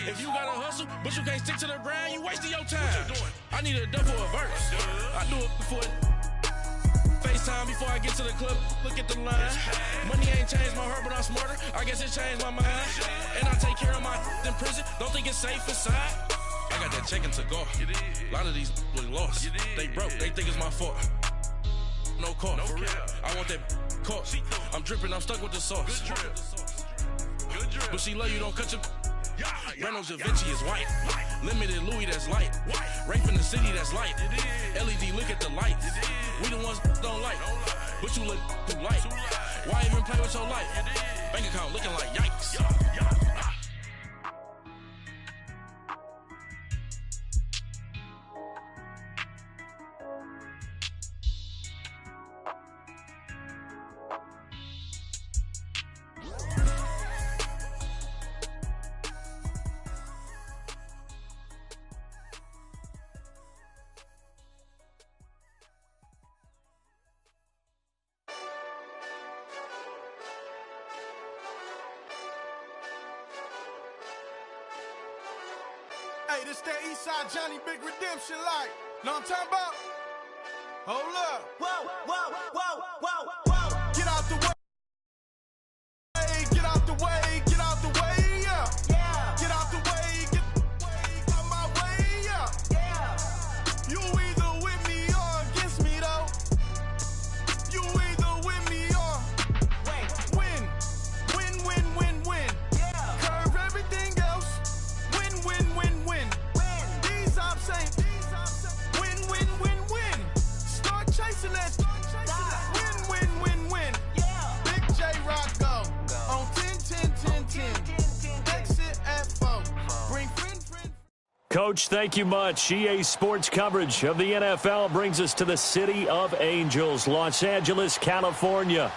If you gotta hustle, but you can't stick to the grind, you wasting your time. I need a double a verse. I do it before FaceTime before I get to the club. Look at the line. Money ain't changed my heart, but I'm smarter. I guess it changed my mind. And I take care of my in prison. Don't think it's safe inside. I got that check to go. A lot of these look lost. They broke. They think it's my fault. No call, for real. I want that caught. I'm dripping, I'm stuck with the sauce. Good drip. But she love you, don't cut your. Reynolds Da Vinci is white. Limited Louis, that's light. Rape in the city, that's light. LED, look at the lights. We the ones don't like. But you look too light. Why even play with your life? Bank account looking like yikes. Hey, this that Eastside Johnny Big Redemption like. Know what I'm talking about? Hold up. Whoa, whoa, whoa, whoa, whoa. Get out the way. Get out the way. Get out the way, yeah. Yeah. Get out the way. Get out my way, yeah. Yeah. You either with me or against me, though. You either with me or win. Win, win, win, win. Yeah. Curve everything else. Win, win, win, win. These I'm saying. Win, win, win, win. Start chasing that. Win, win, win, win. Yeah. Big J Rock go. On 10, 10, 10, 10. Exit at 4. Bring friend. Coach, thank you much. EA Sports coverage of the NFL brings us to the City of Angels, Los Angeles, California.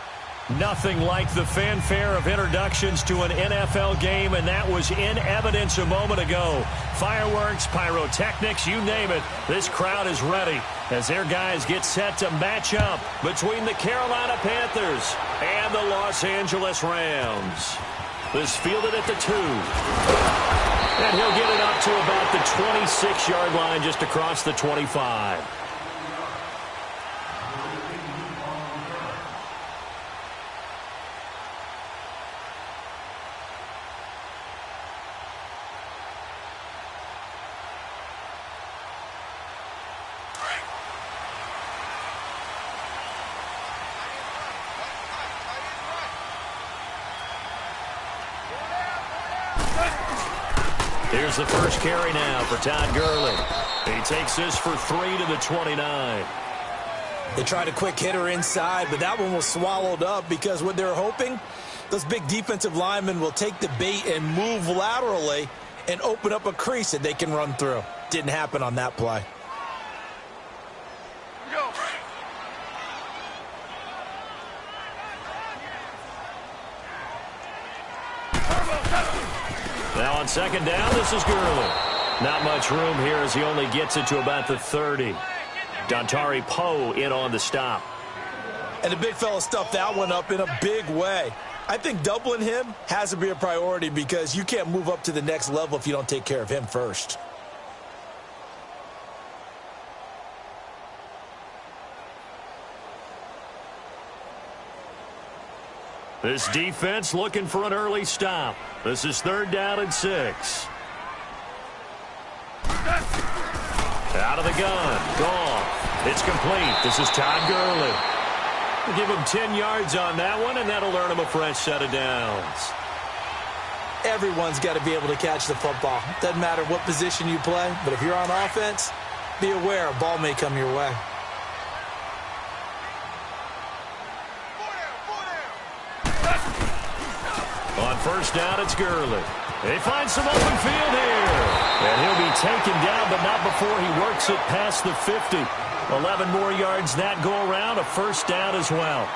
Nothing like the fanfare of introductions to an NFL game, and that was in evidence a moment ago. Fireworks, pyrotechnics, you name it. This crowd is ready as their guys get set to match up between the Carolina Panthers and the Los Angeles Rams. This fielded at the 2. And he'll get it up to about the 26-yard line just across the 25. Here's the first carry now for Todd Gurley. He takes this for 3 to the 29. They tried a quick hitter inside, but that one was swallowed up because what they're hoping, those big defensive linemen will take the bait and move laterally and open up a crease that they can run through. Didn't happen on that play. Now on second down, this is Gurley. Not much room here as he only gets it to about the 30. Dontari Poe in on the stop. And the big fella stuffed that one up in a big way. I think doubling him has to be a priority because you can't move up to the next level if you don't take care of him first. This defense looking for an early stop. This is 3rd down and 6. Out of the gun. Gone. It's complete. This is Todd Gurley. We'll give him 10 yards on that one, and that'll earn him a fresh set of downs. Everyone's got to be able to catch the football. Doesn't matter what position you play, but if you're on offense, be aware a ball may come your way. On first down, it's Gurley. They find some open field here. And he'll be taken down, but not before he works it past the 50. 11 more yards that go around, a first down as well.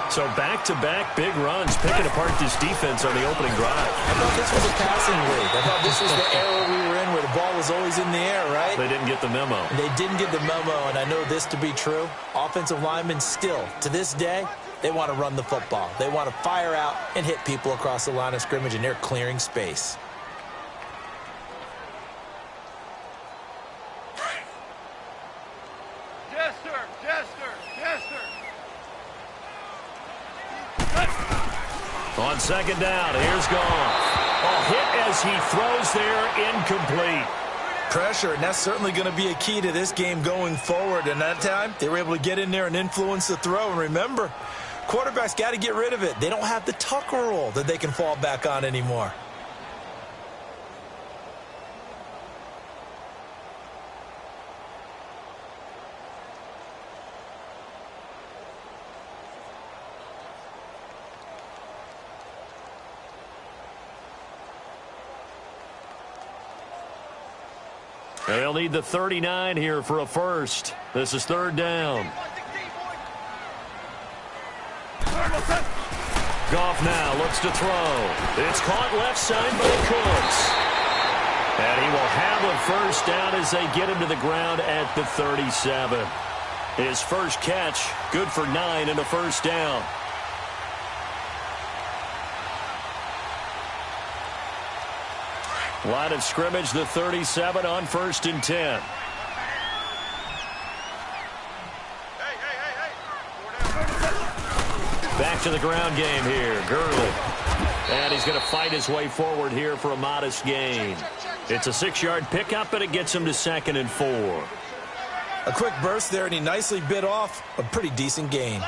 So back-to-back big runs, picking apart this defense on the opening drive. I thought this was a passing league. I thought this was the era we were in where the ball was always in the air, right? They didn't get the memo. They didn't get the memo, and I know this to be true. Offensive linemen still, to this day, they want to run the football. They want to fire out and hit people across the line of scrimmage, and they're clearing space. Yes, sir. Yes, sir. Yes, sir. On second down, here's Goff. A hit as he throws there, incomplete. Pressure, and that's certainly going to be a key to this game going forward. And that time, they were able to get in there and influence the throw. And remember, quarterbacks got to get rid of it. They don't have the Tucker rule that they can fall back on anymore. They'll need the 39 here for a first. This is third down. Goff now looks to throw. It's caught left side by Cooks. And he will have a first down as they get him to the ground at the 37. His first catch, good for 9 and a first down. Line of scrimmage, the 37 on 1st and 10. Back to the ground game here. Gurley. And he's going to fight his way forward here for a modest gain. It's a 6-yard pickup, and it gets him to 2nd and 4. A quick burst there, and he nicely bit off a pretty decent gain.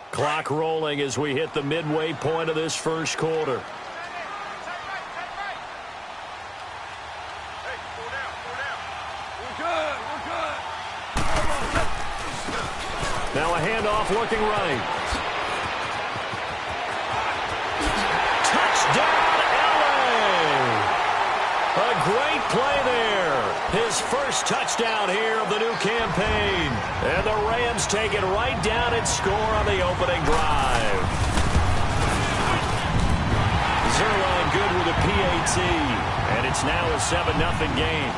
Clock rolling as we hit the midway point of this first quarter. Now a handoff looking right. Touchdown, LA! A great play there. His first touchdown here of the new campaign. And the Rams take it right down and score on the opening drive. Zerline good with a PAT. And it's now a 7-0 game.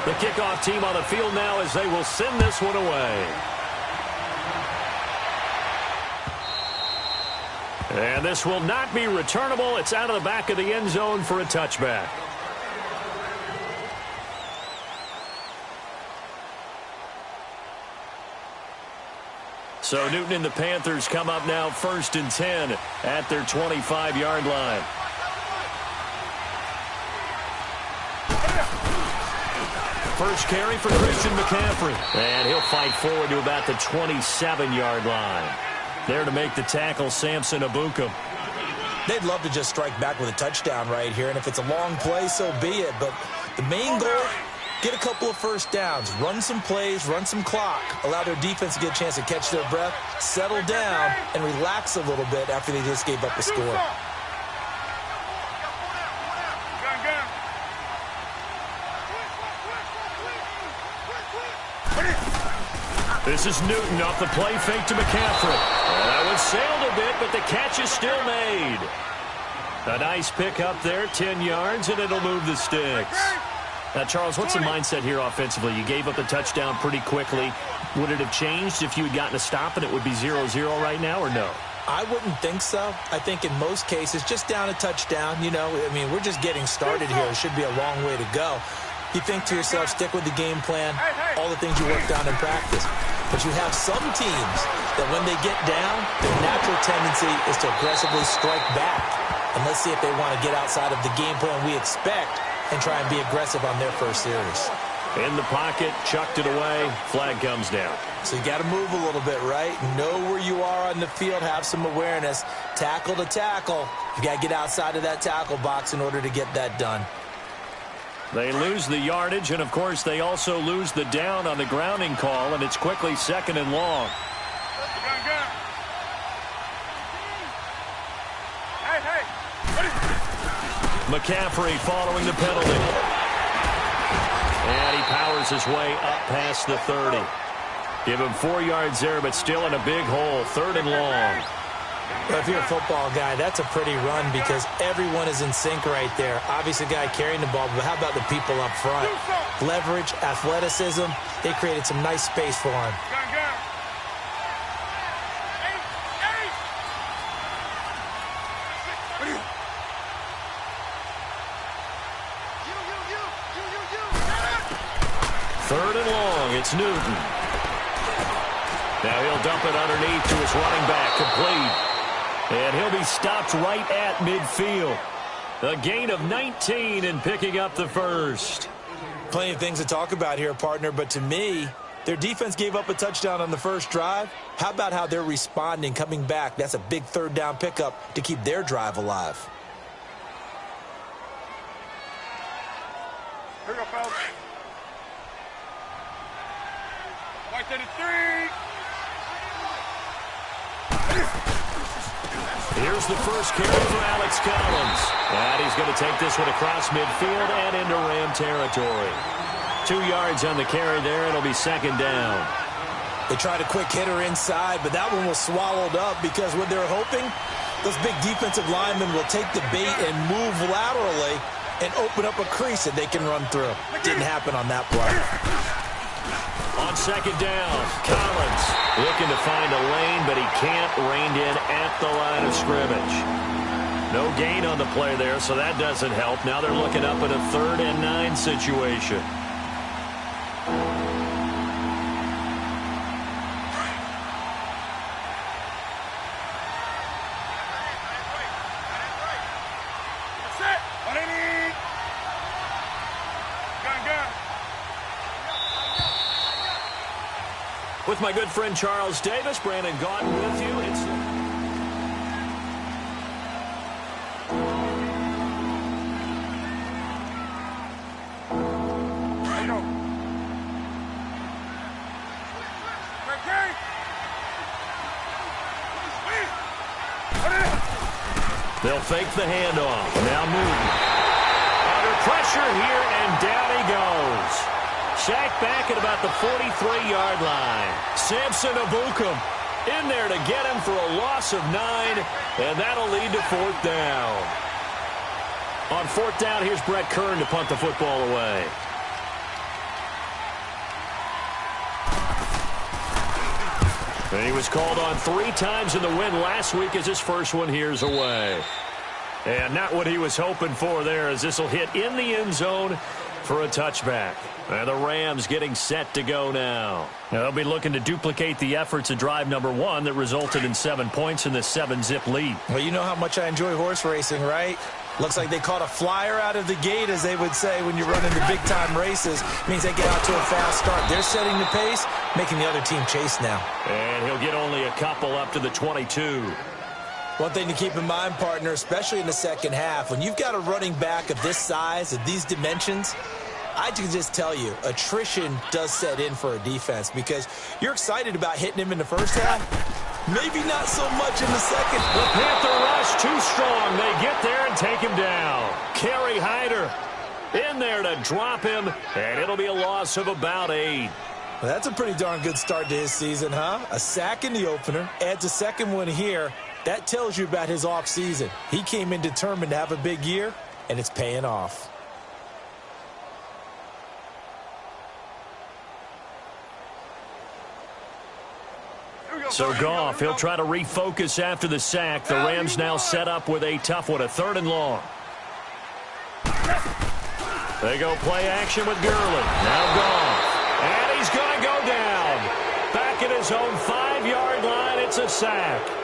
The kickoff team on the field now as they will send this one away. And this will not be returnable. It's out of the back of the end zone for a touchback. So Newton and the Panthers come up now 1st and 10 at their 25-yard line. First carry for Christian McCaffrey. And he'll fight forward to about the 27-yard line. There to make the tackle, Samson Abukum. They'd love to just strike back with a touchdown right here, and if it's a long play, so be it. But the main goal, get a couple of first downs, run some plays, run some clock, allow their defense to get a chance to catch their breath, settle down, and relax a little bit after they just gave up a score. This is Newton off the play fake to McCaffrey. That one sailed a bit, but the catch is still made. A nice pick up there, 10 yards, and it'll move the sticks. Now, Charles, what's the mindset here offensively? You gave up the touchdown pretty quickly. Would it have changed if you had gotten a stop and it would be 0-0 right now, or no? I wouldn't think so. I think in most cases, just down a touchdown, you know, I mean, we're just getting started here. It should be a long way to go. You think to yourself, stick with the game plan, all the things you worked on in practice. But you have some teams that when they get down, their natural tendency is to aggressively strike back. And let's see if they want to get outside of the game plan we expect and try and be aggressive on their first series. In the pocket, chucked it away, flag comes down. So you got to move a little bit, right? Know where you are on the field, have some awareness. Tackle to tackle. You got to get outside of that tackle box in order to get that done. They lose the yardage, and, of course, they also lose the down on the grounding call, and it's quickly 2nd and long. McCaffrey following the penalty. And he powers his way up past the 30. Give him 4 yards there, but still in a big hole, 3rd and long. Well, if you're a football guy, that's a pretty run because everyone is in sync right there. Obviously, the guy carrying the ball, but how about the people up front? Leverage, athleticism, they created some nice space for him. 3rd and long. It's Newton. Now he'll dump it underneath to his running back, complete. And he'll be stopped right at midfield. A gain of 19 and picking up the first. Plenty of things to talk about here, partner, but to me, their defense gave up a touchdown on the first drive. How about how they're responding, coming back? That's a big 3rd down pickup to keep their drive alive. Here we go, fellas. White 33. Here's the first carry for Alex Collins. And he's going to take this one across midfield and into Ram territory. 2 yards on the carry there. It'll be 2nd down. They tried a quick hitter inside, but that one was swallowed up because what they're hoping, those big defensive linemen will take the bait and move laterally and open up a crease that they can run through. Didn't happen on that play. On 2nd down, Collins looking to find a lane, but he can't, reined in at the line of scrimmage. No gain on the play there, so that doesn't help. Now they're looking up at a 3rd and 9 situation. With my good friend Charles Davis, Brandon Gaudin with you. It's they'll fake the handoff. Now Newton. Under pressure here, and down he goes. Sacked back at about the 43-yard line. Samson Abukum in there to get him for a loss of 9, and that'll lead to 4th down. On 4th down, here's Brett Kern to punt the football away. And he was called on 3 times in the win last week as his first one here's away. And not what he was hoping for there, as this will hit in the end zone for a touchback. And the Rams getting set to go now. They'll be looking to duplicate the efforts of drive number 1 that resulted in 7 points in this 7-zip lead. Well, you know how much I enjoy horse racing, right? Looks like they caught a flyer out of the gate, as they would say when you run into big-time races. Means they get out to a fast start. They're setting the pace, making the other team chase now. And he'll get only a couple up to the 22. One thing to keep in mind, partner, especially in the second half, when you've got a running back of this size, of these dimensions, I can just tell you, attrition does set in for a defense, because you're excited about hitting him in the first half. Maybe not so much in the second. The Panther rush too strong. They get there and take him down. Kerry Hyder in there to drop him, and it'll be a loss of about 8. Well, that's a pretty darn good start to his season, huh? A sack in the opener, adds a second one here. That tells you about his offseason. He came in determined to have a big year, and it's paying off. So Goff, he'll try to refocus after the sack. The Rams now set up with a tough one, a 3rd and long. They go play action with Gurley. Now Goff. And he's going to go down. Back at his own 5-yard line, it's a sack.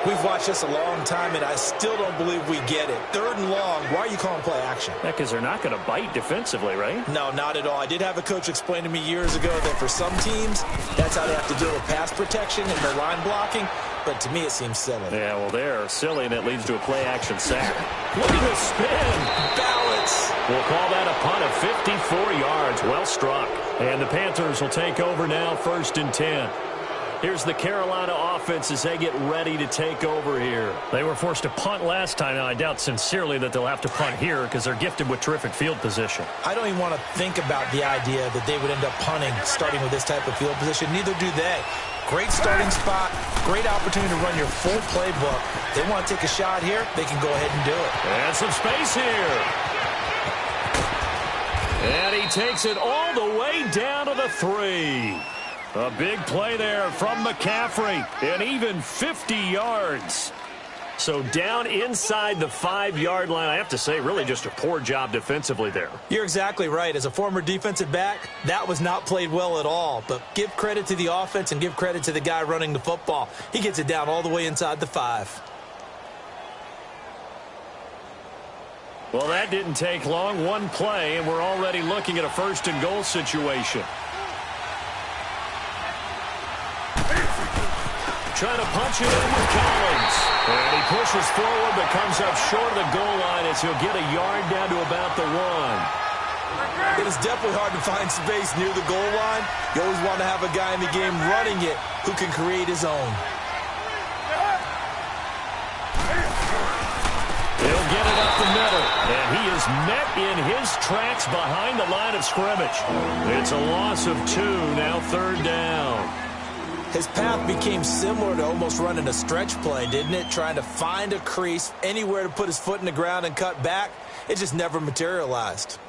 We've watched this a long time, and I still don't believe we get it. 3rd and long, why are you calling play action? Yeah, because they're not going to bite defensively, right? No, not at all. I did have a coach explain to me years ago that for some teams, that's how they have to deal with pass protection and their line blocking. But to me, it seems silly. Yeah, well, they're silly, and it leads to a play action sack. Look at the spin. Balance. We'll call that a punt of 54 yards. Well struck. And the Panthers will take over now, 1st and 10. Here's the Carolina offense as they get ready to take over here. They were forced to punt last time. Now, I doubt sincerely that they'll have to punt here because they're gifted with terrific field position. I don't even want to think about the idea that they would end up punting starting with this type of field position. Neither do they. Great starting spot, great opportunity to run your full playbook. They want to take a shot here, they can go ahead and do it. And some space here. And he takes it all the way down to the 3. A big play there from McCaffrey, and even 50 yards. So down inside the 5-yard line. I have to say, really just a poor job defensively there. You're exactly right. As a former defensive back, that was not played well at all. But give credit to the offense and give credit to the guy running the football. He gets it down all the way inside the 5. Well, that didn't take long. One play, and we're already looking at a 1st and goal situation. Trying to punch it in with Collins. And he pushes forward but comes up short of the goal line as he'll get a yard down to about the 1. It is definitely hard to find space near the goal line. You always want to have a guy in the game running it who can create his own. He'll get it up the middle, and he is met in his tracks behind the line of scrimmage. It's a loss of 2, now 3rd down. His path became similar to almost running a stretch play, didn't it? Trying to find a crease, anywhere to put his foot in the ground and cut back. It just never materialized.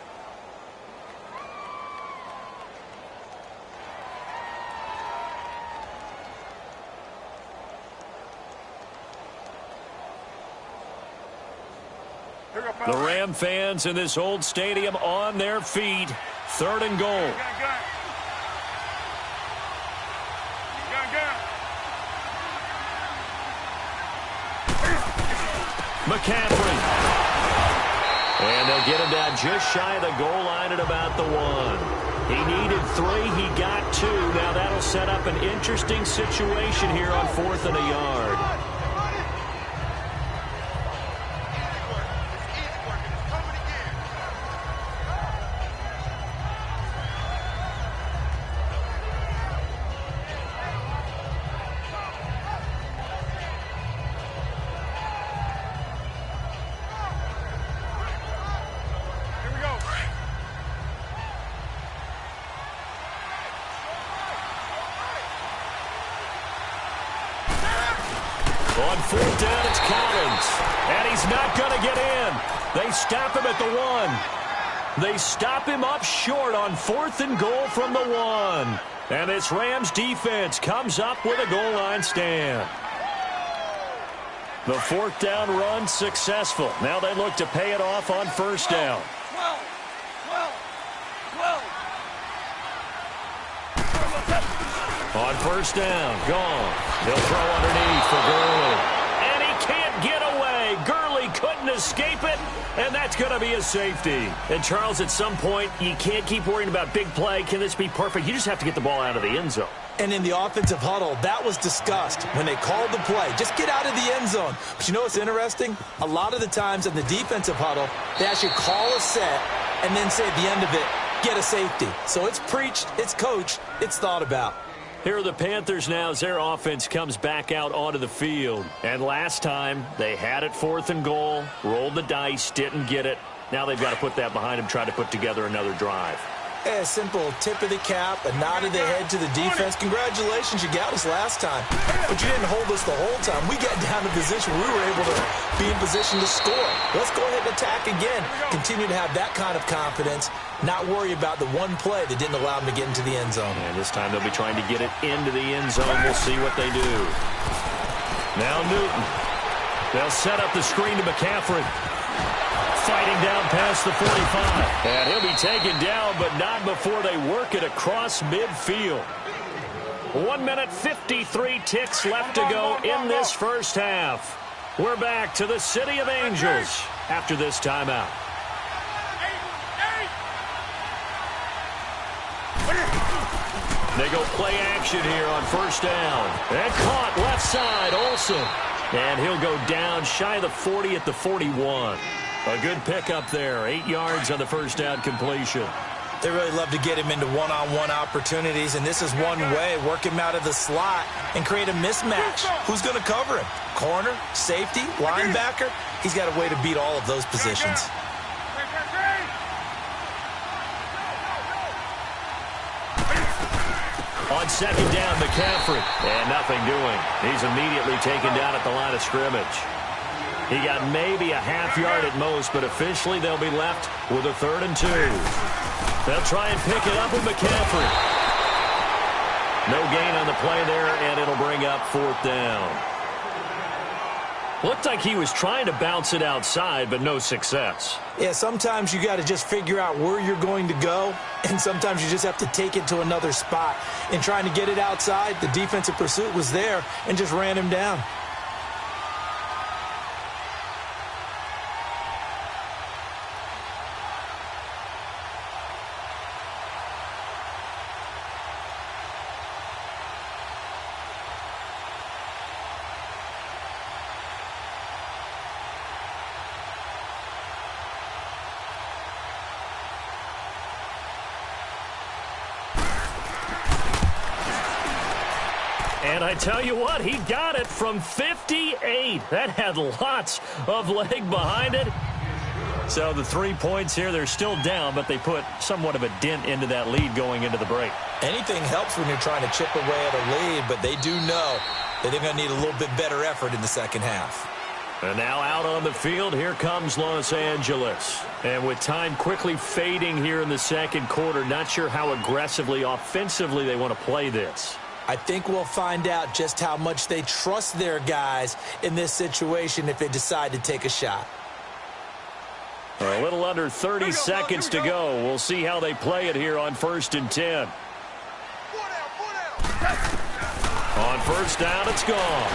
The Ram fans in this old stadium on their feet. 3rd and goal. McCaffrey. And they'll get him down just shy of the goal line at about the 1. He needed 3. He got 2. Now that'll set up an interesting situation here on 4th and a yard. On 4th down, it's Collins. And he's not going to get in. They stop him at the 1. They stop him up short on 4th and goal from the 1. And this Rams defense comes up with a goal line stand. The 4th down run successful. Now they look to pay it off on 1st down. On 1st down, gone. He'll throw underneath for Gurley. And he can't get away. Gurley couldn't escape it, and that's going to be a safety. And, Charles, at some point, you can't keep worrying about big play. Can this be perfect? You just have to get the ball out of the end zone. And in the offensive huddle, that was discussed when they called the play. Just get out of the end zone. But you know what's interesting? A lot of the times in the defensive huddle, they actually call a set and then say at the end of it, get a safety. So it's preached, it's coached, it's thought about. Here are the Panthers now as their offense comes back out onto the field. And last time, they had it 4th and goal, rolled the dice, didn't get it. Now they've got to put that behind them, try to put together another drive. A simple tip of the cap, a nod of the head to the defense. Congratulations, you got us last time. But you didn't hold us the whole time. We got down to position where we were able to be in position to score. Let's go ahead and attack again. Continue to have that kind of confidence. Not worry about the one play that didn't allow them to get into the end zone. And this time they'll be trying to get it into the end zone. We'll see what they do. Now Newton. They'll set up the screen to McCaffrey. Fighting down past the 45. And he'll be taken down, but not before they work it across midfield. 1 minute, 53 ticks left to go in this first half. We're back to the City of Angels after this timeout. They go play action here on 1st down. And caught left side, Olsen. And he'll go down shy of the 40 at the 41. A good pickup there. 8 yards on the 1st down completion. They really love to get him into one-on-one opportunities, and this is one way. Work him out of the slot and create a mismatch. Who's going to cover him? Corner, safety, linebacker? He's got a way to beat all of those positions. On 2nd down, McCaffrey. And nothing doing. He's immediately taken down at the line of scrimmage. He got maybe a half yard at most, but officially they'll be left with a 3rd and 2. They'll try and pick it up with McCaffrey. No gain on the play there, and it'll bring up 4th down. Looked like he was trying to bounce it outside, but no success. Yeah, sometimes you got to just figure out where you're going to go, and sometimes you just have to take it to another spot. In trying to get it outside, the defensive pursuit was there and just ran him down. And I tell you what, he got it from 58. That had lots of leg behind it. So the 3 points here, they're still down, but they put somewhat of a dent into that lead going into the break. Anything helps when you're trying to chip away at a lead, but they do know that they're going to need a little bit better effort in the second half. And now out on the field, here comes Los Angeles. And with time quickly fading here in the second quarter, not sure how aggressively, offensively they want to play this. I think we'll find out just how much they trust their guys in this situation if they decide to take a shot. A little under 30 seconds to go. We'll see how they play it here on 1st and 10. On first down, it's gone.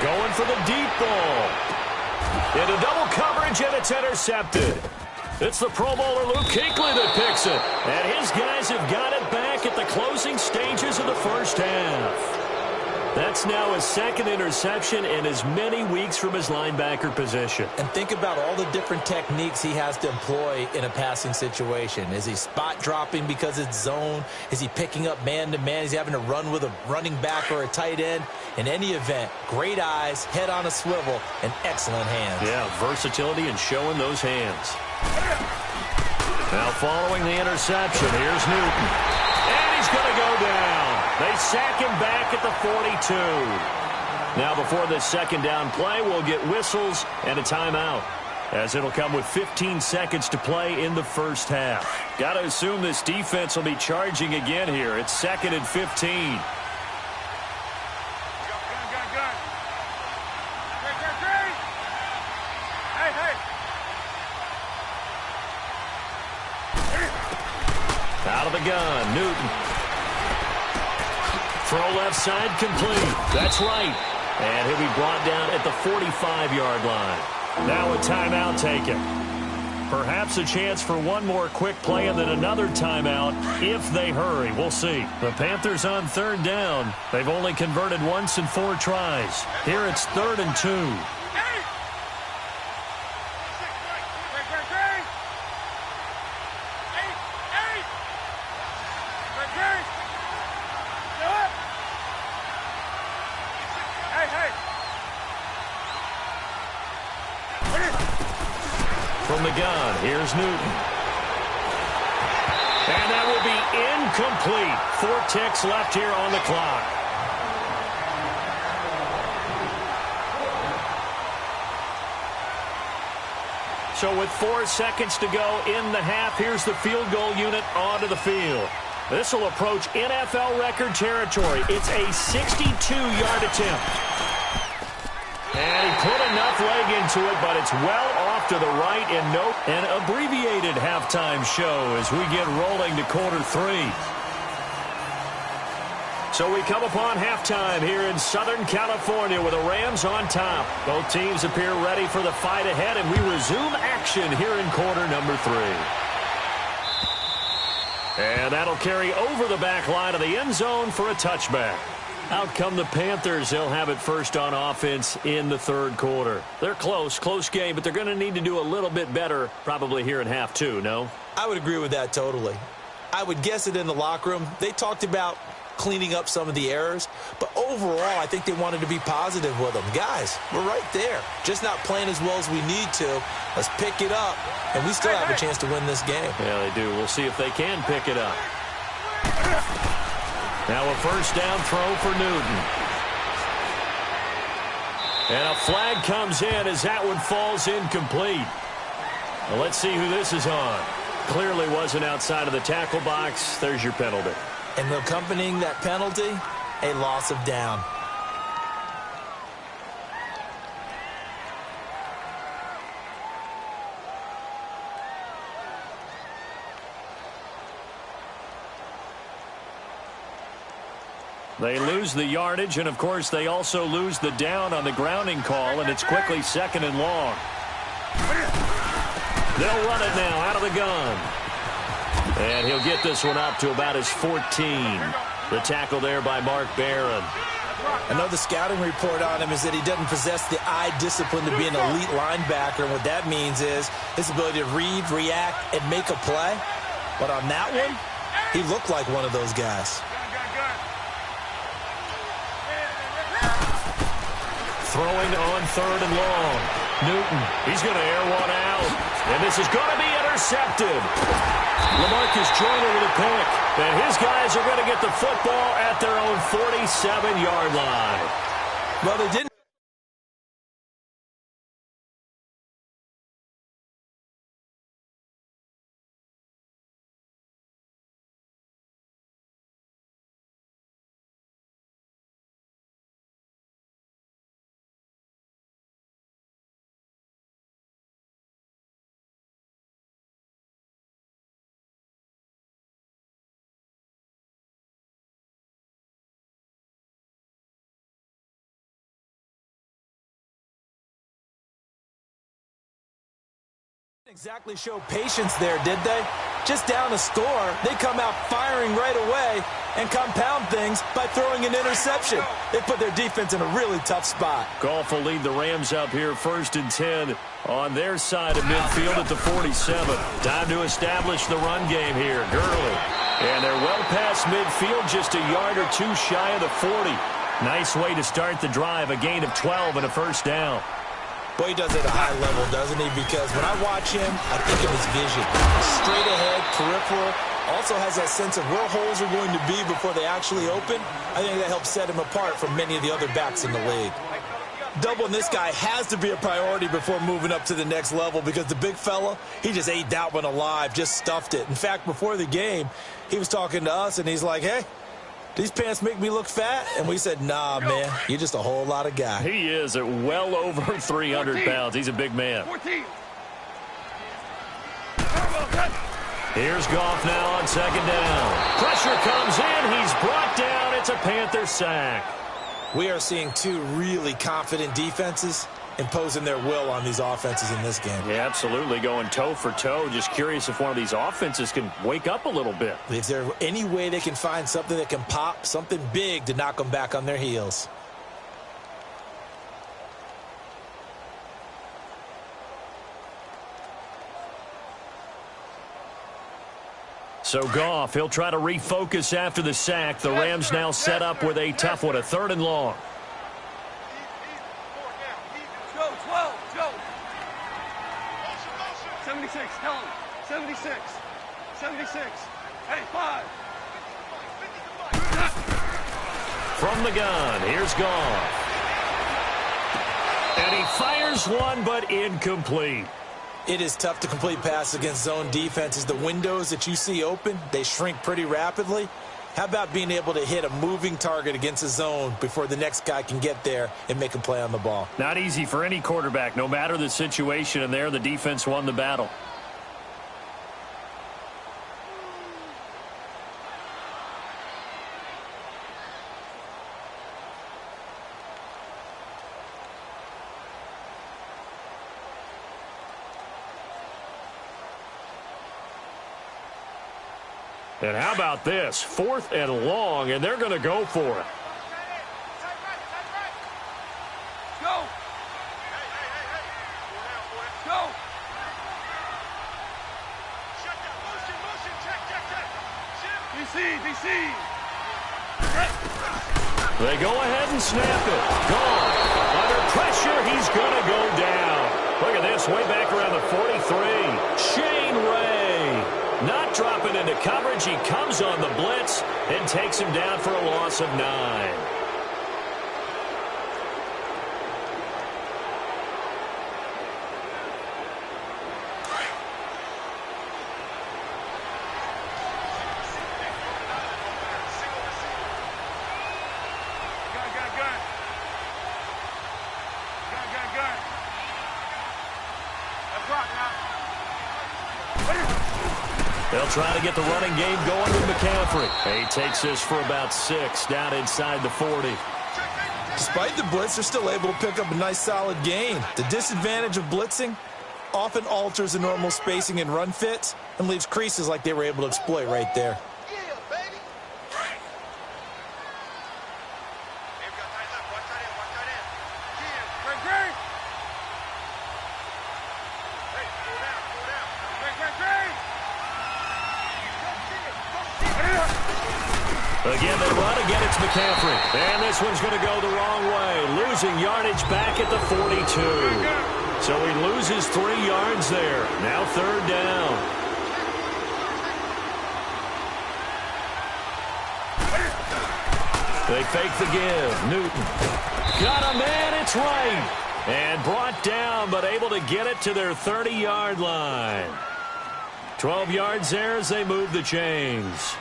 Going for the deep ball. Into double coverage, and it's intercepted. It's the Pro Bowler Luke Kuechly that picks it. And his guys have got it back at the closing stages of the first half. That's now his second interception in as many weeks from his linebacker position. And think about all the different techniques he has to employ in a passing situation. Is he spot dropping because it's zone? Is he picking up man-to-man? Is he having to run with a running back or a tight end? In any event, great eyes, head on a swivel, and excellent hands. Yeah, versatility and showing those hands. Now following the interception, here's Newton. And he's going to go down. They sack him back at the 42. Now before this second down play, we'll get whistles and a timeout, as it'll come with 15 seconds to play in the first half. Got to assume this defense will be charging again here. It's 2nd and 15. Out of the gun, Newton. Throw left side complete. That's right. And he'll be brought down at the 45-yard line. Now a timeout taken. Perhaps a chance for one more quick play and then another timeout if they hurry. We'll see. The Panthers on 3rd down. They've only converted once in 4 tries. Here it's 3rd and 2. From the gun, here's Newton. And that will be incomplete. 4 ticks left here on the clock. So with 4 seconds to go in the half, here's the field goal unit onto the field. This will approach NFL record territory. It's a 62-yard attempt. And he put enough leg into it, but it's well off to the right and an abbreviated halftime show as we get rolling to quarter 3. So we come upon halftime here in Southern California with the Rams on top. Both teams appear ready for the fight ahead, and we resume action here in quarter number 3. And that'll carry over the back line of the end zone for a touchback. Out come the Panthers. They'll have it first on offense in the 3rd quarter. They're close game, but they're going to need to do a little bit better probably here in half 2, no? I would agree with that totally. I would guess it in the locker room. They talked about cleaning up some of the errors, but overall I think they wanted to be positive with them. Guys, we're right there. Just not playing as well as we need to. Let's pick it up, and we still have a chance to win this game. Yeah, they do. We'll see if they can pick it up. Now a first down throw for Newton. And a flag comes in as that one falls incomplete. Well, let's see who this is on. Clearly wasn't outside of the tackle box. There's your penalty. And accompanying that penalty, a loss of down. They lose the yardage, and, of course, they also lose the down on the grounding call, and it's quickly 2nd and long. They'll run it now out of the gun. And he'll get this one up to about his 14. The tackle there by Mark Barron. I know the scouting report on him is that he doesn't possess the eye discipline to be an elite linebacker. And what that means is his ability to read, react, and make a play. But on that one, he looked like one of those guys. Throwing on 3rd and long. Newton, he's going to air one out. And this is going to be intercepted. LaMarcus Joyner with a pick. And his guys are going to get the football at their own 47-yard line. Well, they didn't. Exactly show patience there, did they? Just down a score, they come out firing right away and compound things by throwing an interception. They put their defense in a really tough spot. Goff will lead the Rams up here 1st and 10 on their side of midfield at the 47. Time to establish the run game here. Gurley. And they're well past midfield, just a yard or two shy of the 40. Nice way to start the drive, a gain of 12 and a 1st down. Boy, he does it at a high level, doesn't he? Because when I watch him, I think of his vision. Straight ahead, peripheral. Also has that sense of where holes are going to be before they actually open. I think that helps set him apart from many of the other backs in the league. Doubling this guy has to be a priority before moving up to the next level because the big fella, he just ate that one alive, just stuffed it. In fact, before the game, he was talking to us, and he's like, hey, these pants make me look fat? And we said, nah, man, you're just a whole lot of guy. He is at well over 300 pounds. He's a big man. 14. Here's Goff now on 2nd down. Pressure comes in. He's brought down. It's a Panther sack. We are seeing two really confident defenses imposing their will on these offenses in this game. Yeah, absolutely, going toe for toe. Just curious if one of these offenses can wake up a little bit. Is there any way they can find something that can pop, something big to knock them back on their heels? So Goff, he'll try to refocus after the sack. The Rams now set up with a tough one, a 3rd and long. 76, tell him. 76. 76. Hey, 5. From the gun, here's Goff. And he fires one, but incomplete. It is tough to complete passes against zone defenses. The windows that you see open, they shrink pretty rapidly. How about being able to hit a moving target against a zone before the next guy can get there and make a play on the ball? Not easy for any quarterback, no matter the situation, and there the defense won the battle. And how about this? 4th and long, and they're going to go for it. Go. Go. DC. They go ahead and snap it. Gone. Under pressure, he's going to go down. Look at this, way back around the 43. Shane Ray. Not dropping into coverage. He comes on the blitz and takes him down for a loss of 9. They'll try to get the running game going with McCaffrey. He takes this for about 6 down inside the 40. Despite the blitz, they're still able to pick up a nice solid gain. The disadvantage of blitzing often alters the normal spacing and run fits and leaves creases like they were able to exploit right there. Again, they run. Again, it's McCaffrey. And this one's going to go the wrong way. Losing yardage back at the 42. So he loses 3 yards there. Now 3rd down. They fake the give. Newton. Got a man. It's right. And brought down, but able to get it to their 30-yard line. 12 yards there as they move the chains.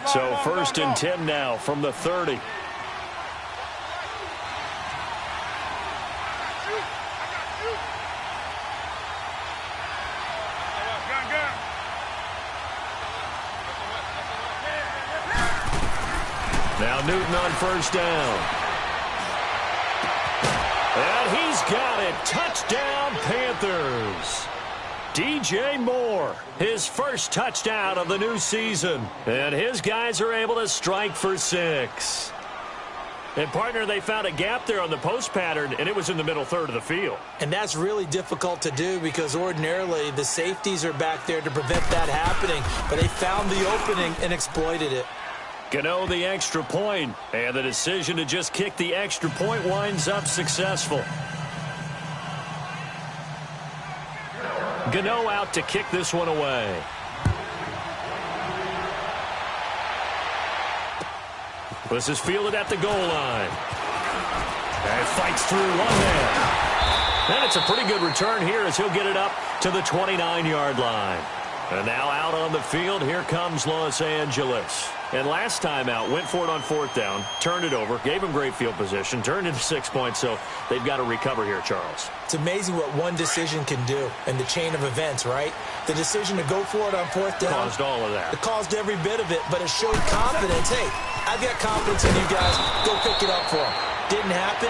So 1st and 10 now from the 30. Now Newton on 1st down. And he's got it. Touchdown, Panthers. DJ Moore, his first touchdown of the new season. And his guys are able to strike for 6. And, partner, they found a gap there on the post pattern, and it was in the middle 3rd of the field. And that's really difficult to do because ordinarily the safeties are back there to prevent that happening. But they found the opening and exploited it. Gano the extra point, and the decision to just kick the extra point winds up successful. Gano out to kick this one away. This is fielded at the goal line. And fights through one man. And it's a pretty good return here as he'll get it up to the 29-yard line. And now out on the field, here comes Los Angeles. And last time out, went for it on 4th down, turned it over, gave him great field position, turned into 6 points, so they've got to recover here, Charles. It's amazing what one decision can do in the chain of events, right? The decision to go for it on 4th down. Caused all of that. It caused every bit of it, but it showed confidence. Hey, I've got confidence in you guys. Go pick it up for them. Didn't happen.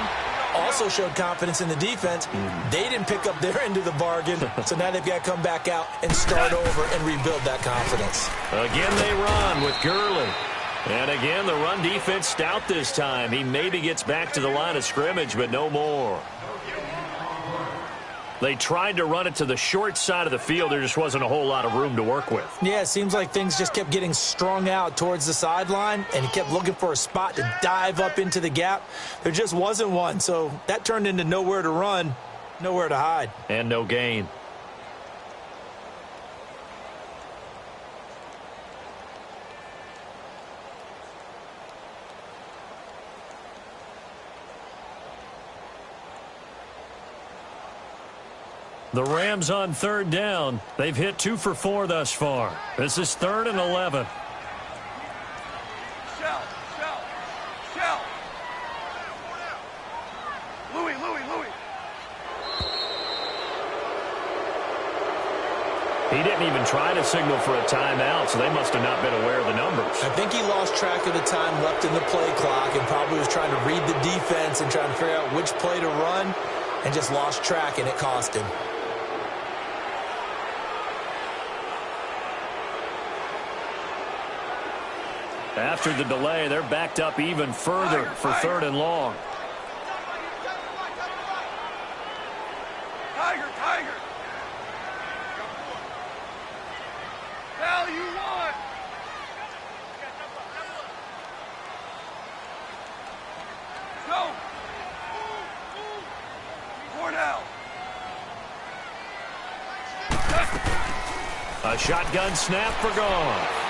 Also showed confidence in the defense. They didn't pick up their end of the bargain, so now they've got to come back out and start over and rebuild that confidence. Again, they run with Gurley. And again, the run defense stout this time. He maybe gets back to the line of scrimmage, but no more. They tried to run it to the short side of the field. There just wasn't a whole lot of room to work with. Yeah, it seems like things just kept getting strung out towards the sideline, and he kept looking for a spot to dive up into the gap. There just wasn't one, so that turned into nowhere to run, nowhere to hide. And no gain. The Rams on 3rd down. They've hit 2 for 4 thus far. This is 3rd and 11. Shell. Louis. He didn't even try to signal for a timeout, so they must have not been aware of the numbers. I think he lost track of the time left in the play clock and probably was trying to read the defense and trying to figure out which play to run and just lost track, and it cost him. After the delay, they're backed up even further for 3rd and long. Tiger. Hell, you won. Go. Cornell. A shotgun snap for Goff.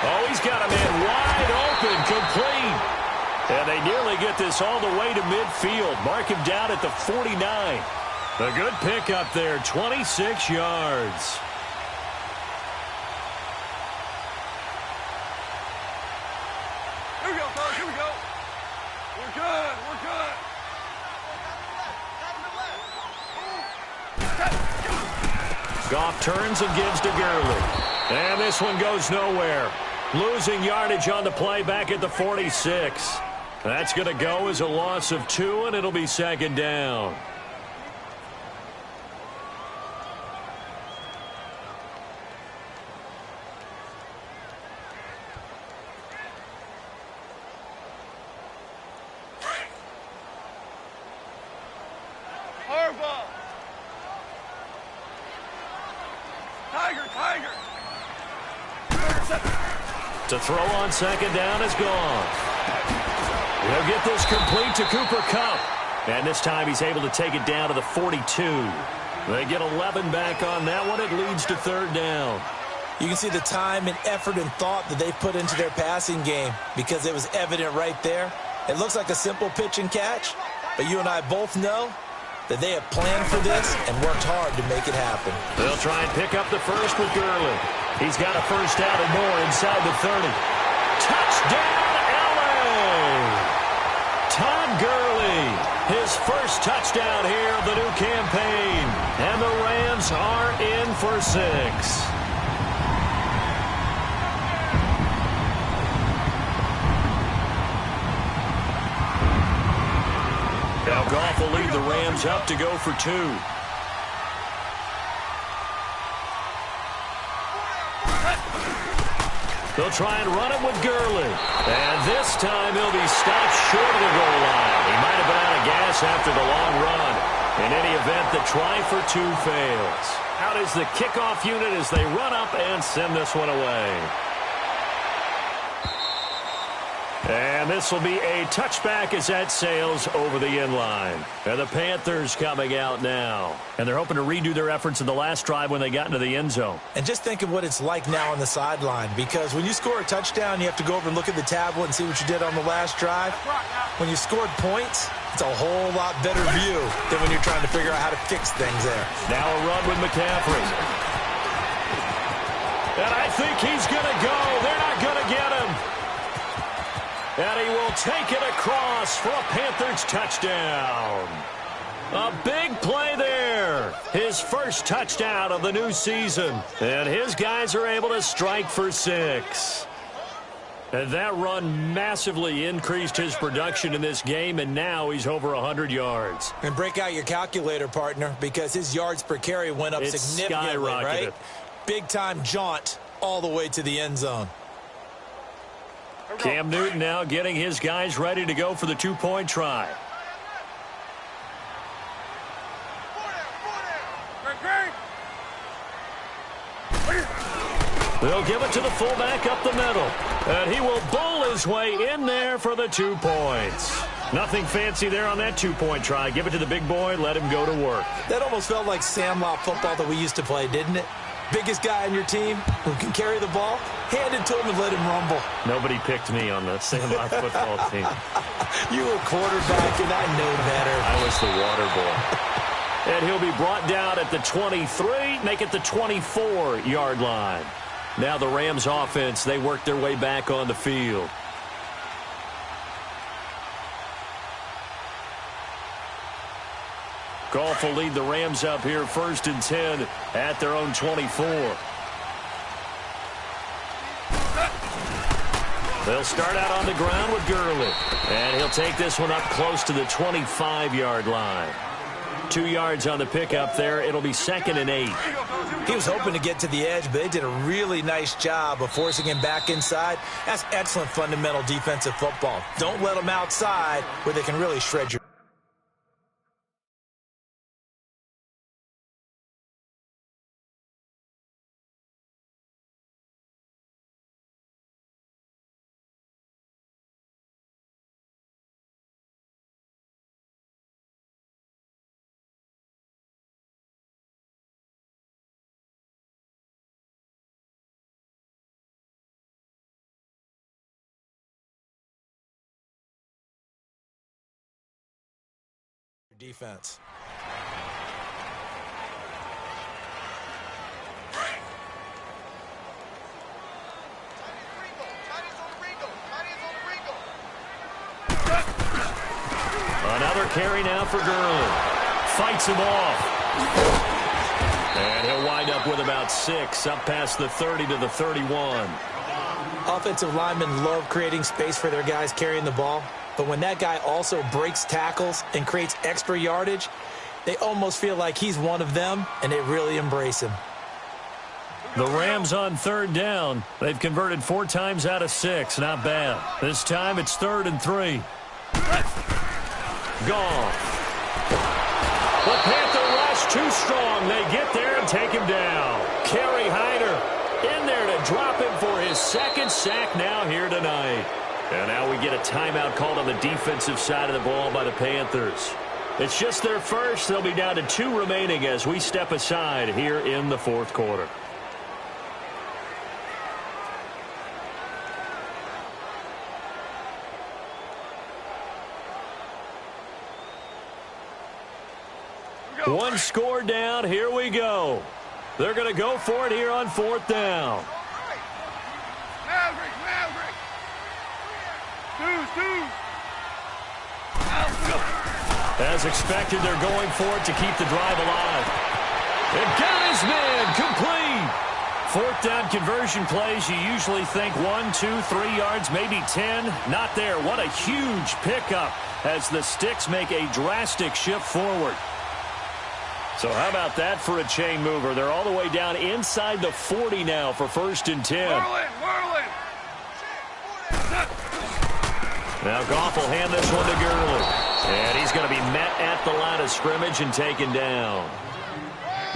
Oh, he's got a man wide open, complete. And they nearly get this all the way to midfield. Mark him down at the 49. A good pickup there, 26 yards. Here we go, fellas. Here we go. We're good. Goff turns and gives to Gurley. And this one goes nowhere. Losing yardage on the play back at the 46. That's going to go as a loss of 2, and it'll be second down. To throw on second down is gone. He'll get this complete to Cooper Kupp. And this time he's able to take it down to the 42. They get 11 back on that one. It leads to third down. You can see the time and effort and thought that they put into their passing game because it was evident right there. It looks like a simple pitch and catch, but you and I both know that they have planned for this and worked hard to make it happen. They'll try and pick up the first with Gurley. He's got a first down and more inside the 30. Touchdown, LA! Todd Gurley, his first touchdown here of the new campaign. And the Rams are in for 6. Now Goff will lead the Rams up to go for 2. They'll try and run it with Gurley. And this time he'll be stopped short of the goal line. He might have been out of gas after the long run. In any event, the try for 2 fails. Out is the kickoff unit as they run up and send this one away. And this will be a touchback as that sails over the end line. And the Panthers coming out now. And they're hoping to redo their efforts in the last drive when they got into the end zone. And just think of what it's like now on the sideline, because when you score a touchdown, you have to go over and look at the tablet and see what you did on the last drive. When you scored points, it's a whole lot better view than when you're trying to figure out how to fix things there. Now a run with McCaffrey. And I think he's going to go. They're not going to get him. And he will take it across for a Panthers touchdown. A big play there. His first touchdown of the new season. And his guys are able to strike for 6. And that run massively increased his production in this game, and now he's over 100 yards. And break out your calculator, partner, because his yards per carry went up significantly, right? Big-time jaunt all the way to the end zone. Cam Newton now getting his guys ready to go for the 2-point try. They'll give it to the fullback up the middle. And he will bowl his way in there for the 2 points. Nothing fancy there on that 2-point try. Give it to the big boy, let him go to work. That almost felt like Sandlot football that we used to play, didn't it? Biggest guy on your team who can carry the ball, hand it to him and let him rumble. Nobody picked me on the Sandlot football team. You were quarterback, and I know better. I was the water boy. And he'll be brought down at the 23, make it the 24-yard line. Now the Rams offense, they work their way back on the field. Goff will lead the Rams up here 1st and 10 at their own 24. They'll start out on the ground with Gurley. And he'll take this one up close to the 25-yard line. 2 yards on the pickup there. It'll be 2nd and 8. He was hoping to get to the edge, but they did a really nice job of forcing him back inside. That's excellent fundamental defensive football. Don't let them outside where they can really shred your... defense. Another carry now for Gurley. Fights him off. And he'll wind up up with about 6, up past the 30 to the 31. Offensive linemen love creating space for their guys carrying the ball, but when that guy also breaks tackles and creates extra yardage, they almost feel like he's one of them, and they really embrace him. The Rams on 3rd down. They've converted 4 times out of 6. Not bad. This time it's 3rd and 3. Gone. The Panther rush too strong. They get there and take him down. Kerry Hyder in there to drop him for his 2nd sack now here tonight. And now we get a timeout called on the defensive side of the ball by the Panthers. It's just their first. They'll be down to 2 remaining as we step aside here in the 4th quarter. One score down. Here we go. They're going to go for it here on 4th down. Maverick. As expected, they're going for it to keep the drive alive. And got his man complete. 4th down conversion plays, you usually think 1, 2, 3 yards, maybe 10. Not there. What a huge pickup as the Sticks make a drastic shift forward. So how about that for a chain mover? They're all the way down inside the 40 now for 1st and 10. Whirling. Now Goff will hand this one to Gurley. And he's going to be met at the line of scrimmage and taken down.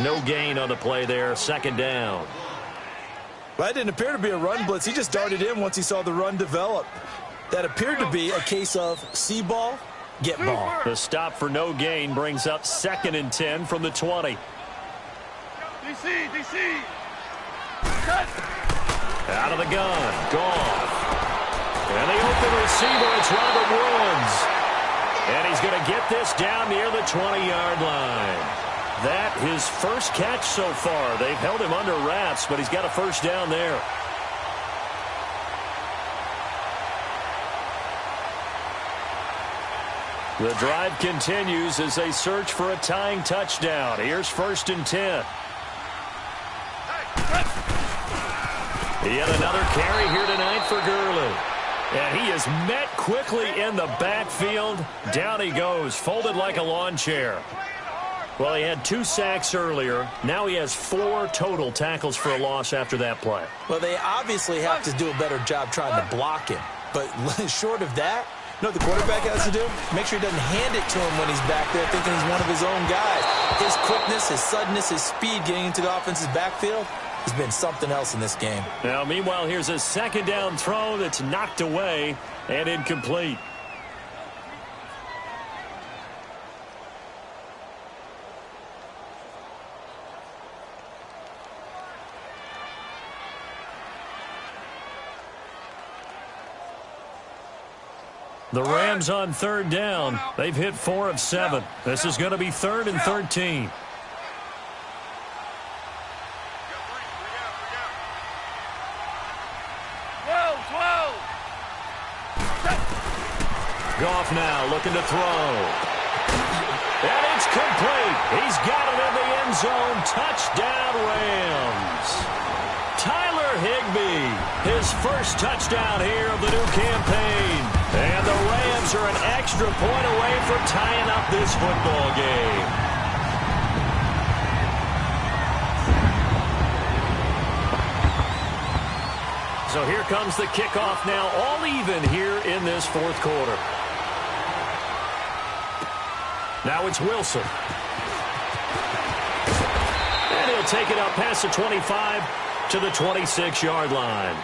No gain on the play there. 2nd down. Well, that didn't appear to be a run blitz. He just darted in once he saw the run develop. That appeared to be a case of see ball, get ball. The stop for no gain brings up 2nd and 10 from the 20. DC. Out of the gun. Goff. And the open receiver, it's Robert Woods. And he's going to get this down near the 20-yard line. That his first catch so far. They've held him under wraps, but he's got a 1st down there. The drive continues as they search for a tying touchdown. Here's 1st and 10. Yet another carry here tonight for Gurley. And he is met quickly in the backfield. Down he goes, folded like a lawn chair. Well, he had 2 sacks earlier. Now he has 4 total tackles for a loss after that play. Well, they obviously have to do a better job trying to block him. But short of that, you know what the quarterback has to do? Make sure he doesn't hand it to him when he's back there thinking he's one of his own guys. His quickness, his suddenness, his speed getting into the offense's backfield has been something else in this game. Now, meanwhile, here's a 2nd down throw that's knocked away and incomplete. The Rams on 3rd down. They've hit 4 of 7. This is going to be 3rd and 13. Goff now looking to throw. And it's complete. He's got it in the end zone. Touchdown, Rams. Tyler Higbee, his first touchdown here of the new campaign. And the Rams are an extra point away from tying up this football game. So here comes the kickoff now, all even here in this 4th quarter. Now it's Wilson. And he'll take it up past the 25 to the 26-yard line.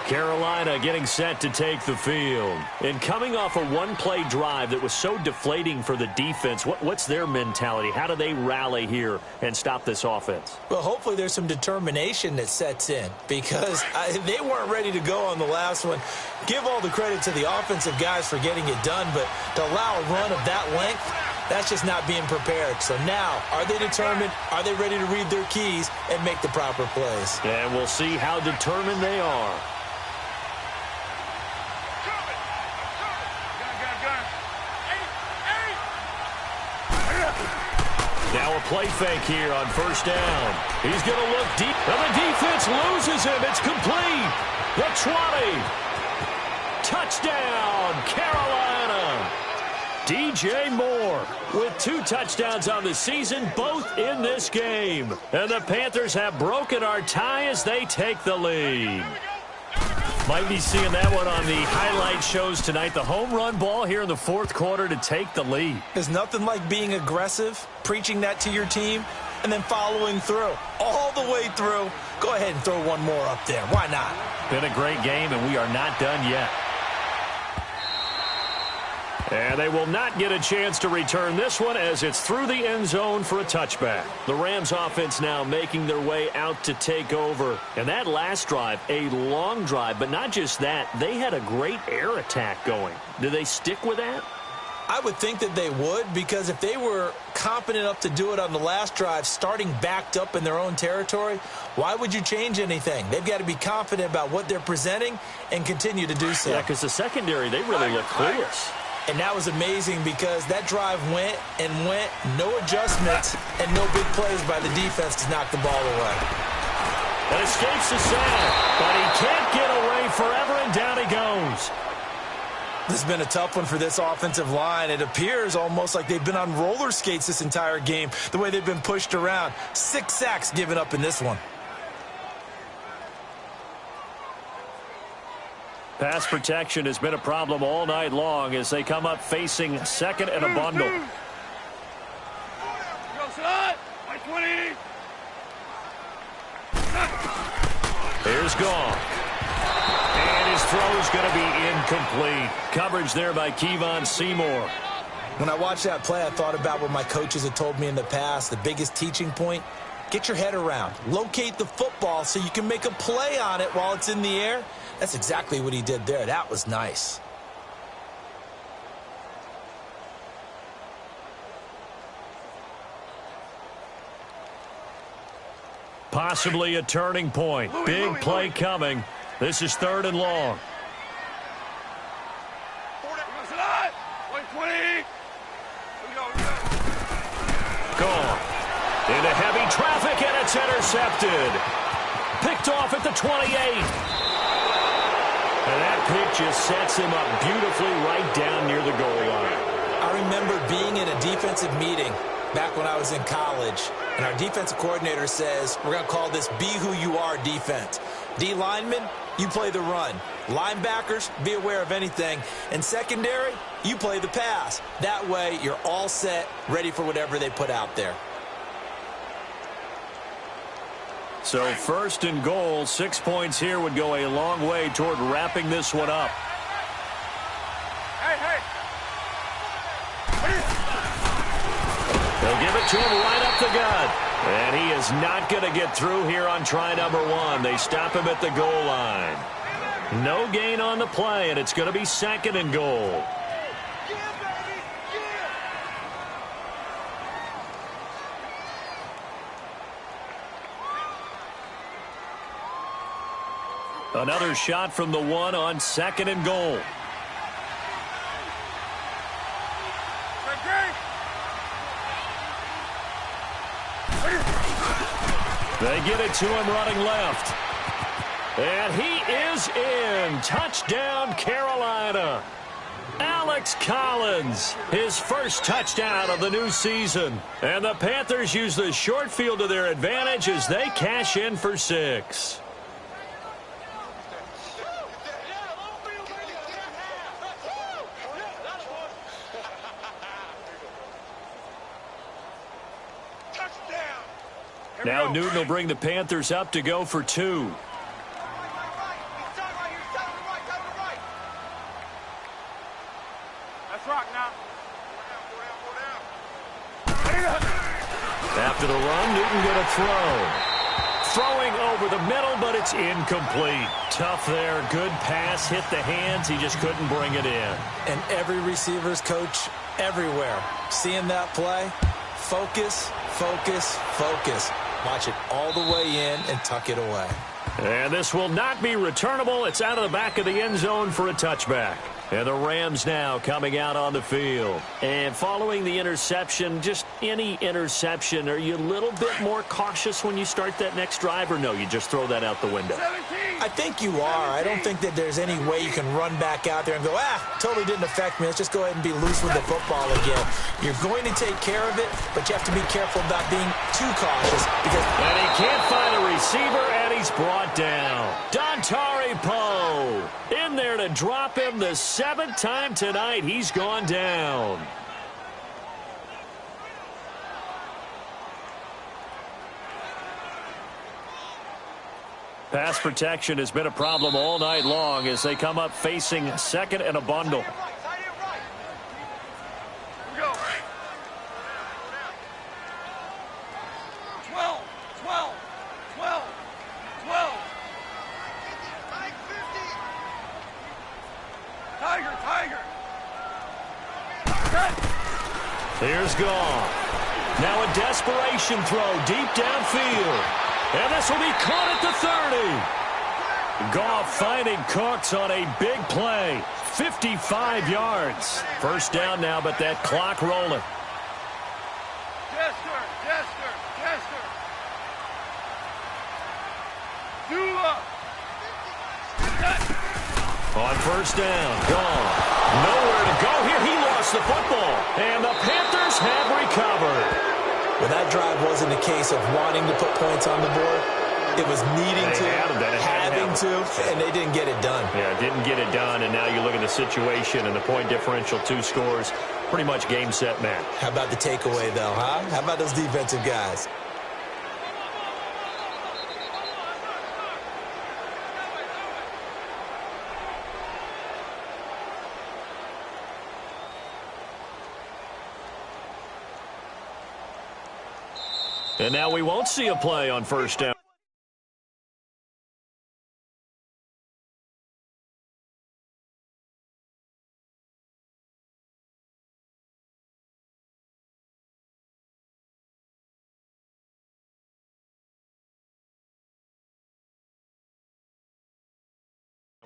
Carolina getting set to take the field. And coming off a 1-play drive that was so deflating for the defense, what's their mentality? How do they rally here and stop this offense? Well, hopefully there's some determination that sets in because they weren't ready to go on the last one. Give all the credit to the offensive guys for getting it done, but to allow a run of that length, that's just not being prepared. So now, are they determined? Are they ready to read their keys and make the proper plays? And we'll see how determined they are. Now a play fake here on first down. He's going to look deep, and the defense loses him. It's complete. The 20. Touchdown, Carolina. DJ Moore with 2 touchdowns on the season, both in this game. And the Panthers have broken our tie as they take the lead. Might be seeing that one on the highlight shows tonight. The home run ball here in the fourth quarter to take the lead. There's nothing like being aggressive, preaching that to your team, and then following through. All the way through. Go ahead and throw one more up there. Why not? Been a great game, and we are not done yet. And they will not get a chance to return this one as it's through the end zone for a touchback. The Rams offense now making their way out to take over. And that last drive, a long drive, but not just that. They had a great air attack going. Do they stick with that? I would think that they would, because if they were confident enough to do it on the last drive, starting backed up in their own territory, why would you change anything? They've got to be confident about what they're presenting and continue to do so. Yeah, because the secondary, they really look clueless. And that was amazing because that drive went and went, no adjustments, and no big plays by the defense to knock the ball away. And escapes the sack, but he can't get away forever, and down he goes. This has been a tough one for this offensive line. It appears almost like they've been on roller skates this entire game, the way they've been pushed around. 6 sacks given up in this one. Pass protection has been a problem all night long as they come up facing second and a bundle. Here's Gong. And his throw is going to be incomplete. Coverage there by Kevon Seymour. When I watched that play, I thought about what my coaches had told me in the past. The biggest teaching point, get your head around. Locate the football so you can make a play on it while it's in the air. That's exactly what he did there. That was nice. Possibly a turning point. Big play coming. This is 3rd and long. Gone. Into heavy traffic, and it's intercepted. Picked off at the 28. And that pick just sets him up beautifully right down near the goal line. I remember being in a defensive meeting back when I was in college, and our defensive coordinator says, we're going to call this Be Who You Are defense. D linemen, you play the run. Linebackers, be aware of anything. And secondary, you play the pass. That way, you're all set, ready for whatever they put out there. So 1st and goal, 6 points here would go a long way toward wrapping this one up. They'll give it to him right up the gut. And he is not going to get through here on try number 1. They stop him at the goal line. No gain on the play, and it's going to be 2nd and goal. Another shot from the 1 on 2nd and goal. They get it to him running left. And he is in. Touchdown, Carolina. Alex Collins, his first touchdown of the new season. And the Panthers use the short field to their advantage as they cash in for 6. Now Newton will bring the Panthers up to go for 2. After the run, Newton going to throw. Throwing over the middle, but it's incomplete. Tough there. Good pass. Hit the hands. He just couldn't bring it in. And every receiver's coach everywhere, seeing that play, focus, focus, focus. Watch it all the way in and tuck it away. And this will not be returnable. It's out of the back of the end zone for a touchback. And the Rams now coming out on the field. And following the interception, just any interception, are you a little bit more cautious when you start that next drive, or no, you just throw that out the window? I think you are. I don't think that there's any way you can run back out there and go, totally didn't affect me. Let's just go ahead and be loose with the football again. You're going to take care of it, but you have to be careful about being too cautious. And he can't find a receiver, and he's brought down. Dontari Poe in there to drop him the 7th time tonight. He's gone down. Pass protection has been a problem all night long as they come up facing second and a bundle. Here's Goff. Now a desperation throw deep downfield. And this will be caught at the 30. Goff finding Cooks on a big play. 55 yards. First down now, but that clock rolling. Jester. Dula. On first down, gone. Nowhere to go here. He lost the football. And the Panthers have recovered. Well, that drive wasn't a case of wanting to put points on the board. It was needing to, having to, and they didn't get it done. Yeah, didn't get it done, and now you look at the situation and the point differential, 2 scores, pretty much game, set, match. How about the takeaway, though, huh? How about those defensive guys? And now we won't see a play on first down.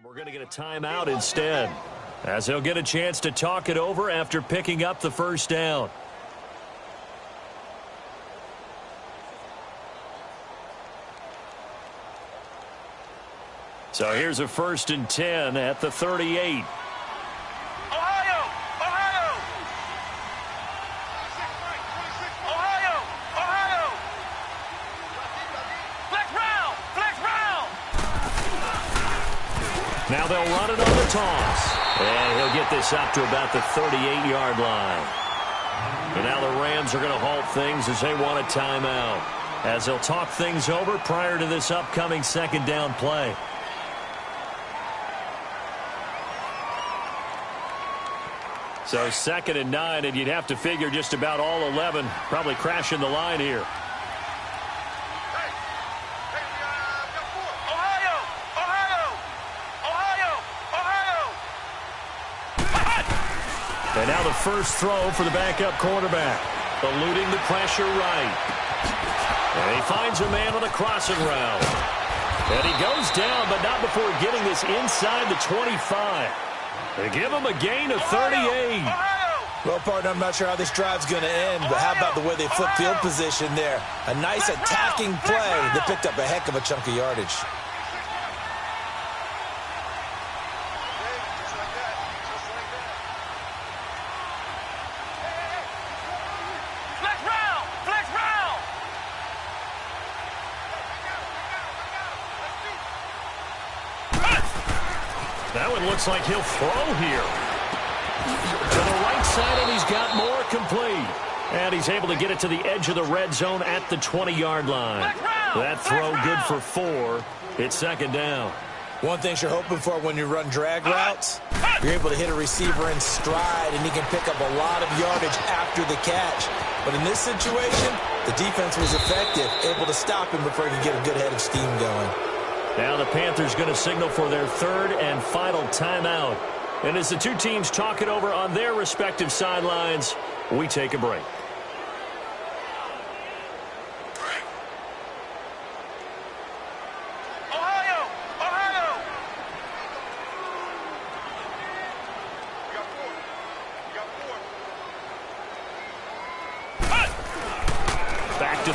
We're going to get a timeout instead, as he'll get a chance to talk it over after picking up the first down. So here's a 1st and 10 at the 38. Ohio! Flex round! Now they'll run it on the toss. And he'll get this up to about the 38-yard line. And now the Rams are going to halt things as they want a timeout, as they'll talk things over prior to this upcoming 2nd down play. So 2nd and 9, and you'd have to figure just about all 11 probably crashing the line here. And now the first throw for the backup quarterback, eluding the pressure right. And he finds a man on the crossing route. And he goes down, but not before getting this inside the 25. They give him a gain of 38. Well, partner, I'm not sure how this drive's going to end, but how about the way they flip field position there? A nice attacking play that picked up a heck of a chunk of yardage. That one looks like he'll throw here. To the right side, and he's got more complete. And he's able to get it to the edge of the red zone at the 20-yard line. That throw good for 4. It's 2nd down. One thing you're hoping for when you run drag routes, you're able to hit a receiver in stride, and he can pick up a lot of yardage after the catch. But in this situation, the defense was effective, able to stop him before he could get a good head of steam going. Now the Panthers going to signal for their 3rd and final timeout. And as the two teams talk it over on their respective sidelines, we take a break. Ohio!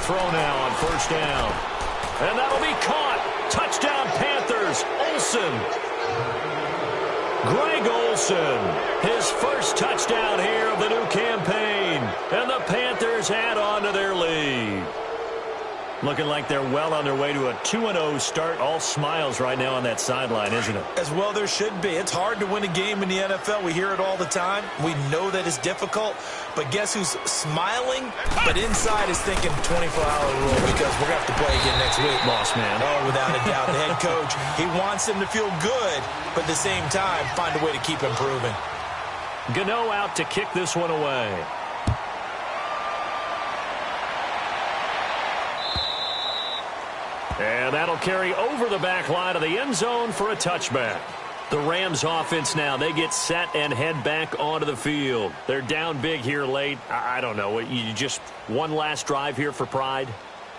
throw now on first down. And that'll be caught. Touchdown, Panthers. Olsen. Greg Olsen, his first touchdown here of the new campaign. And the Panthers add on to their lead. Looking like they're well on their way to a 2-0 start. All smiles right now on that sideline, isn't it? As well there should be. It's hard to win a game in the NFL. We hear it all the time. We know that it's difficult. But guess who's smiling? But inside is thinking 24-hour rule because we're going to have to play again next week. Boss man. Oh, without a doubt. The head coach, he wants them to feel good, but at the same time, find a way to keep improving. Gano out to kick this one away. And that'll carry over the back line of the end zone for a touchback. The Rams offense now, they get set and head back onto the field. They're down big here late. I don't know. You just one last drive here for pride?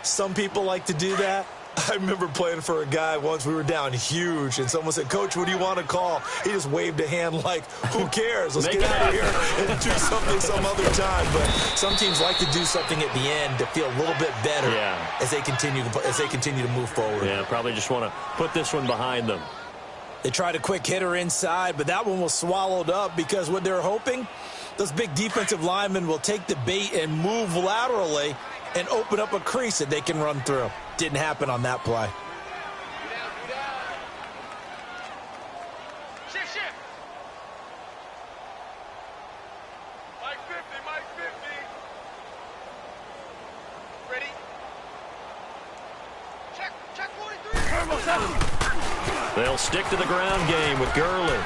Some people like to do that. I remember playing for a guy once. We were down huge, and someone said, "Coach, what do you want to call?" He just waved a hand like, who cares? Let's get out of here and do something some other time. But some teams like to do something at the end to feel a little bit better as they continue to move forward. Yeah, probably just want to put this one behind them. They tried a quick hitter inside, but that one was swallowed up because what they're hoping, those big defensive linemen will take the bait and move laterally and open up a crease that they can run through. Didn't happen on that play. Shift. Mike 50. Ready? Check 43. They'll stick to the ground game with Gurley.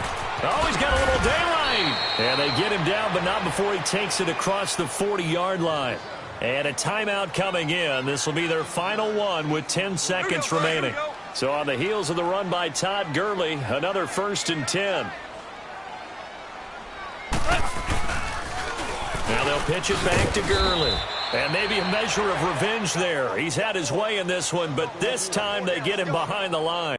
Oh, he's got a little daylight. And they get him down, but not before he takes it across the 40-yard line. And a timeout coming in. This will be their final one with 10 seconds remaining. So on the heels of the run by Todd Gurley, another 1st and 10. Now they'll pitch it back to Gurley. And maybe a measure of revenge there. He's had his way in this one, but this time they get him behind the line.